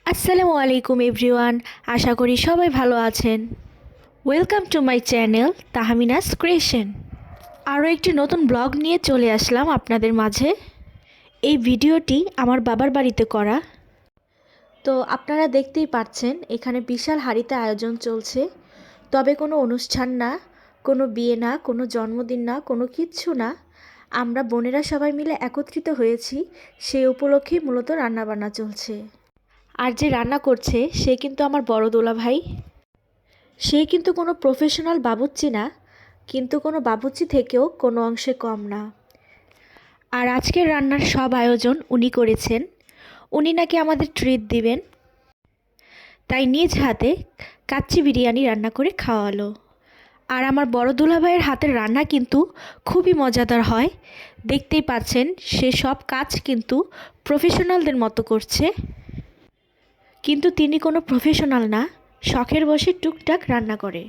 আসসালামু আলাইকুম এভরিওয়ান, আশা করি সবাই ভালো আছেন। Welcome to my channel Tahmina's creation. আরও একটি নতুন ব্লগ নিয়ে চলে আসলাম আপনাদের মাঝে। এই ভিডিওটি আমার বাবার বাড়িতে করা। তো আপনারা দেখতেই পাচ্ছেন এখানে বিশাল হাঁড়িতে আয়োজন চলছে। তবে কোনো অনুষ্ঠান না, কোনো বিয়ে না, কোনো জন্মদিন না, কোনো কিচ্ছু না। আমরা বোনেরা সবাই মিলে একত্রিত হয়েছি, সেই উপলক্ষেই মূলত রান্নাবান্না চলছে। আর যে রান্না করছে সে কিন্তু আমার বড় দুলাভাই। সে কিন্তু কোনো প্রফেশনাল বাবুর্চি না, কিন্তু কোনো বাবুর্চি থেকেও কোনো অংশে কম না। আর আজকের রান্নার সব আয়োজন উনি করেছেন। উনি নাকি আমাদের ট্রিট দিবেন, তাই নিজ হাতে কাচ্চি বিরিয়ানি রান্না করে খাওয়ালো। আর আমার বড় দুলাভাইয়ের হাতের রান্না কিন্তু খুবই মজাদার হয়। দেখতেই পাচ্ছেন সে সব কাজ কিন্তু প্রফেশনালদের মতো করছে, কিন্তু তিনি কোনো প্রফেশনাল না, শখের বশে টুকটাক রান্না করে।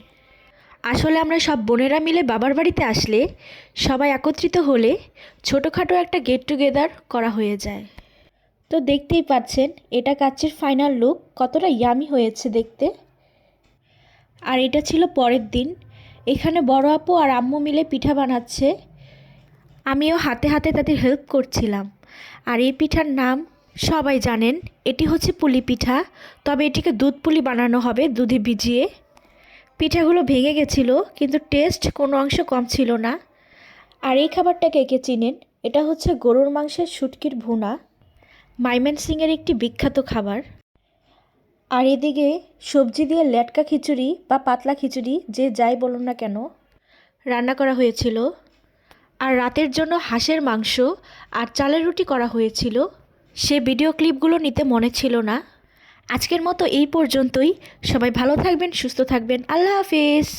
আসলে আমরা সব বোনেরা মিলে বাবার বাড়িতে আসলে, সবাই একত্রিত হলে ছোটোখাটো একটা গেট টুগেদার করা হয়ে যায়। তো দেখতেই পাচ্ছেন এটা কাচ্চির ফাইনাল লুক, কতটা ইয়ামি হয়েছে দেখতে। আর এটা ছিল পরের দিন। এখানে বড় আপু আর আম্মু মিলে পিঠা বানাচ্ছে, আমিও হাতে হাতে তাদের হেল্প করছিলাম। আর এই পিঠার নাম সবাই জানেন, এটি হচ্ছে পুলি পিঠা। তবে এটিকে দুধ পুলি বানানো হবে, দুধে ভিজিয়ে। পিঠাগুলো ভেঙে গেছিলো, কিন্তু টেস্ট কোনো অংশ কম ছিল না। আর এই খাবারটা কে কে চিনেন, এটা হচ্ছে গরুর মাংসের শুটকির ভুনা, ময়মনসিংহের একটি বিখ্যাত খাবার। আর এদিকে সবজি দিয়ে লেটকা খিচুড়ি বা পাতলা খিচুড়ি, যে যাই বলুন না কেন, রান্না করা হয়েছিল। আর রাতের জন্য হাঁসের মাংস আর চালের রুটি করা হয়েছিল। সে ভিডিও ক্লিপগুলো নিতে মনে ছিল না। আজকের মতো এই পর্যন্তই। সবাই ভালো থাকবেন, সুস্থ থাকবেন। আল্লাহ হাফিজ।